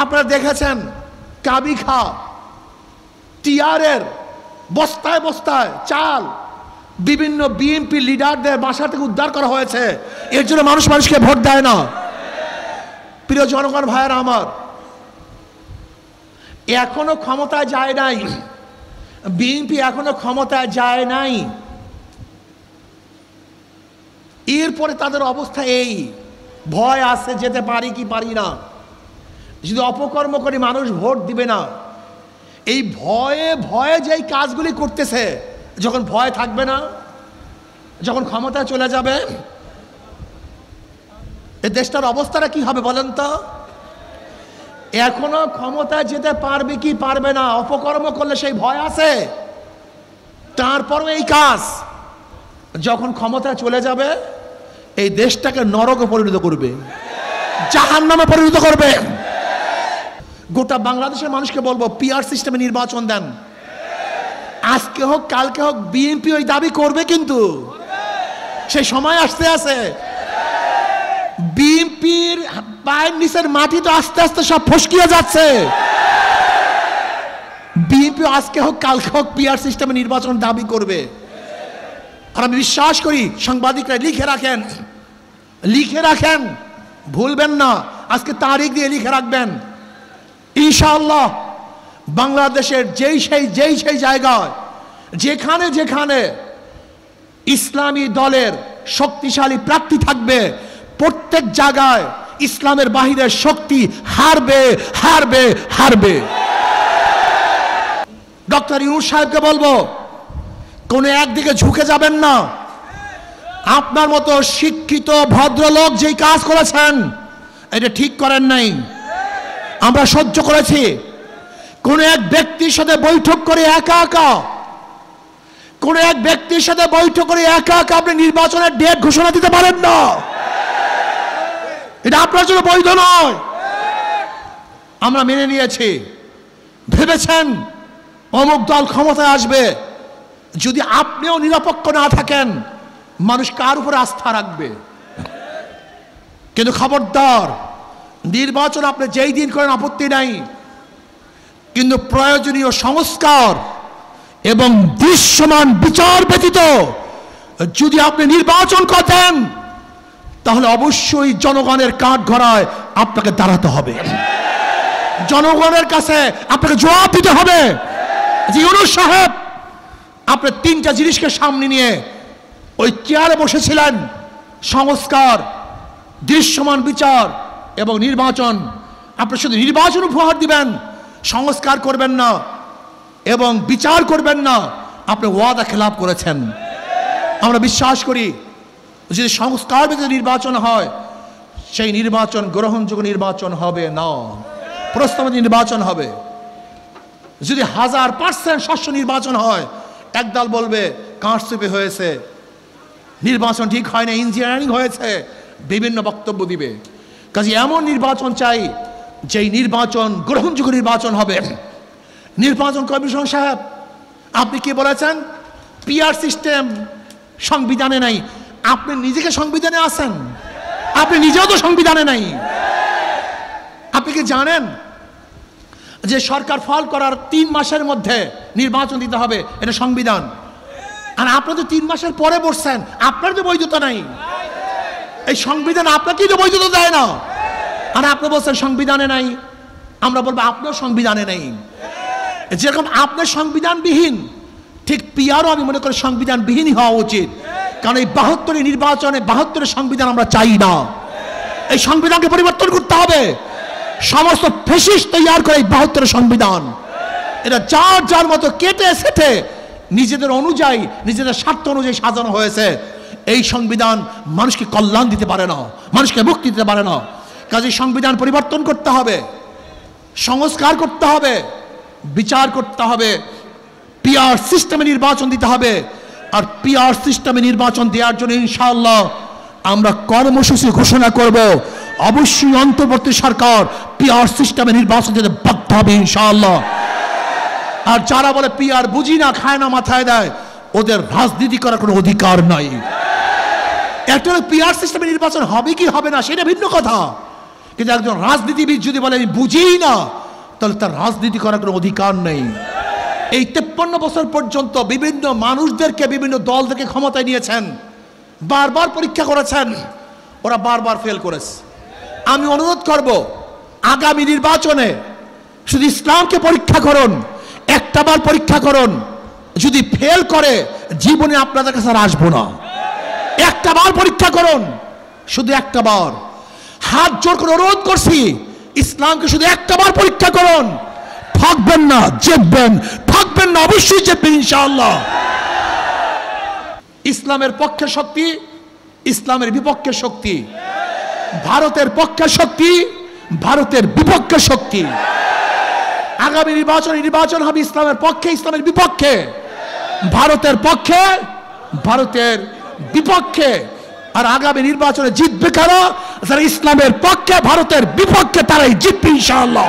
আপনারা দেখেছেন কাবিখা টিআরের বস্তায় বস্তায় চাল বিভিন্ন বিএনপি লিডারদের বাসা থেকে উদ্ধার করা হয়েছে। এর জন্য মানুষকে ভোট দেয় না। প্রিয় জনগণ ভাইয়েরা আমার, এখনো ক্ষমতায় যায় নাই বিএনপি, এখনো ক্ষমতায় যায় নাই। এরপরে তাদের অবস্থা এই, ভয় আছে যেতে পারি কি পারি না, যদি অপকর্ম করি মানুষ ভোট দিবে না। এই ভয়ে ভয়ে যেই কাজগুলি করতেছে, যখন ভয় থাকবে না, যখন ক্ষমতা চলে যাবে, এই দেশটার অবস্থাটা কি হবে বলেন তো? এখনো ক্ষমতায় যেতে পারবে কি পারবে না, অপকর্ম করলে সেই ভয় আছে। তারপরও এই কাজ, যখন ক্ষমতায় চলে যাবে এই দেশটাকে নরকে পরিণত করবে, জাহান্নামে পরিণত করবে। গোটা বাংলাদেশের মানুষকে বলবো, পিআর সিস্টেমে নির্বাচন দেন। আজকে হোক কালকে হোক বিএনপি ওই দাবি করবে, কিন্তু সেই সময় আসতে আছে। বিএনপির পায়ের নিচের মাটি তো আস্তে আস্তে সব ফসকিয়ে যাচ্ছে। বিএনপি আজকে হোক কালকে হোক পিআর সিস্টেমে নির্বাচন দাবি করবে। আর আমি বিশ্বাস করি সাংবাদিকরা লিখে রাখেন, ভুলবেন না, আজকে তারিখ দিয়ে লিখে রাখবেন। ইনশাআল্লাহ বাংলাদেশের যেই সেই জায়গায় যেখানে যেখানে ইসলামী দলের শক্তিশালী প্রার্থী থাকবে, প্রত্যেক জায়গায় ইসলামের বাহিরের শক্তি হারবে হারবে হারবে। ডক্টর ইউনূস সাহেবকে বলবো, কোন একদিকে ঝুঁকে যাবেন না। আপনার মতো শিক্ষিত ভদ্রলোক যেই কাজ করেছেন এটা ঠিক করেন নাই, আমরা সহ্য করেছি। কোন এক ব্যক্তির সাথে বৈঠক করে একা একা আপনি নির্বাচনের ডেট ঘোষণা দিতে পারেন না, এটা আপনার জন্য বৈধ নয়। আমরা মেনে নিয়েছি। ভেবেছেন অমুক দল ক্ষমতায় আসবে, যদি আপনিও নিরপেক্ষ না থাকেন মানুষ কার উপরে আস্থা রাখবে? কিন্তু খবরদার, নির্বাচন আপনি যেই দিন করেন আপত্তি নাই, কিন্তু প্রয়োজনীয় সংস্কার এবং দৃশ্যমান বিচার ব্যতীত যদি আপনি নির্বাচন করেন তাহলে অবশ্যই জনগণের কাঠগড়ায় আপনাকে দাঁড়াতে হবে, জনগণের কাছে আপনাকে জবাব দিতে হবে। যে ইউনূস সাহেব আপনি তিনটা জিনিসকে সামনে নিয়ে ওই চেয়ারে বসেছিলেন, সংস্কার, দৃশ্যমান বিচার এবং নির্বাচন। আপনি শুধু নির্বাচন উপহার দিবেন, সংস্কার করবেন না এবং বিচার করবেন না, আপনি ওয়াদা খেলাপ করেছেন। আমরা বিশ্বাস করি যদি সংস্কার ভিত্তিক নির্বাচন হয় সেই নির্বাচন গ্রহণযোগ্য নির্বাচন হবে না, প্রস্তাবিত নির্বাচন হবে। যদি 1000% স্বচ্ছ নির্বাচন হয়, একদল বলবে কারচুপি হয়েছে, নির্বাচন ঠিক হয় না, ইঞ্জিনিয়ারিং হয়েছে, বিভিন্ন বক্তব্য দিবে। কাজে এমন নির্বাচন চাই যেই নির্বাচন গ্রহণযোগ্য নির্বাচন হবে। নির্বাচন কমিশন সাহেব আপনি কি বলেছেন? পিআর সিস্টেম সংবিধানে নাই। আপনি নিজেকে সংবিধানে আছেন? আপনি নিজেও তো সংবিধানে নাই। আপনি কি জানেন যে সরকার ফল করার 3 মাসের মধ্যে নির্বাচন দিতে হবে, এটা সংবিধান। আর আপনি তো 3 মাসের পরে বসছেন, আপনার তো বৈধতা নাই। এই সংবিধান আপনাকেই তো বৈধতা দেয় না। আর আপনি বলছেন সংবিধানে নাই, আমরা বলবো আপনিও সংবিধানে নেই। যেরকম আপনার সংবিধানবিহীন, ঠিক পিআরও আমি মনে করি সংবিধানবিহীনই হওয়া উচিত। কারণ এই 72 নির্বাচনে 72 সংবিধান আমরা চাই না। এই সংবিধানকে পরিবর্তন করতে হবে। সমস্ত ফ্যাসিস্ট তৈরি করে এই 72 সংবিধান, এটা যার যার মতো কেটে সেটে নিজেদের অনুযায়ী, নিজেদের স্বার্থ অনুযায়ী সাজানো হয়েছে। এই সংবিধান মানুষকে কল্যাণ দিতে পারে না, মানুষকে মুক্তি দিতে পারে না। কাজে সংবিধান পরিবর্তন করতে হবে, সংস্কার করতে হবে, বিচার করতে হবে, পিআর সিস্টেমে নির্বাচন দিতে হবে। আর পিআর সিস্টেমে নির্বাচন দেওয়ার জন্য ইনশাআল্লাহ আমরা কর্মসূচি ঘোষণা করব। অবশ্যই অন্তর্বর্তী সরকার পিআর সিস্টেমে নির্বাচন দিতে বাধ্য হবে ইনশাআল্লাহ। আর যারা বলে পিআর বুঝি না, খায় না, মাথায় দেয়, ওদের রাজনীতি করার কোনো অধিকার নাই। একটা পিআর সিস্টেমে নির্বাচন হবে কি হবে না সেটা ভিন্ন কথা, কিন্তু একজন রাজনীতিবিদ যদি বলে আমি বুঝি না, তাহলে তার রাজনীতি করার কোনো অধিকার নেই। এই 53 বছর পর্যন্ত বিভিন্ন মানুষদেরকে, বিভিন্ন দলদেরকে ক্ষমতায় নিয়েছেন, বারবার পরীক্ষা করেছেন, ওরা বারবার ফেল করেছে। আমি অনুরোধ করব, আগামী নির্বাচনে শুধু ইসলামকে পরীক্ষা করুন, একটা বার পরীক্ষা করুন। যদি ফেল করে, জীবনে আপনাদের কাছে আর আসবো না। একটা বার পরীক্ষা করুন, শুধু একটা বার। হাত জোর করে অনুরোধ করছি, ইসলামকে শুধু একটা বার পরীক্ষা করুন। থাকবেন না, জিতবেন। থাকবেন না, অবশ্যই জিতবেন ইনশাআল্লাহ। ইসলামের পক্ষে শক্তি, ইসলামের বিপক্ষে শক্তি। ভারতের পক্ষে শক্তি, ভারতের বিপক্ষে শক্তি। আগামী নির্বাচন হবে ইসলামের পক্ষে, ইসলামের বিপক্ষে। ভারতের পক্ষে, ভারতের বিপক্ষে। আর আগামী নির্বাচনে জিতবে কারা? যারা ইসলামের পক্ষে, ভারতের বিপক্ষে, তারাই জিতবে ইনশাআল্লাহ।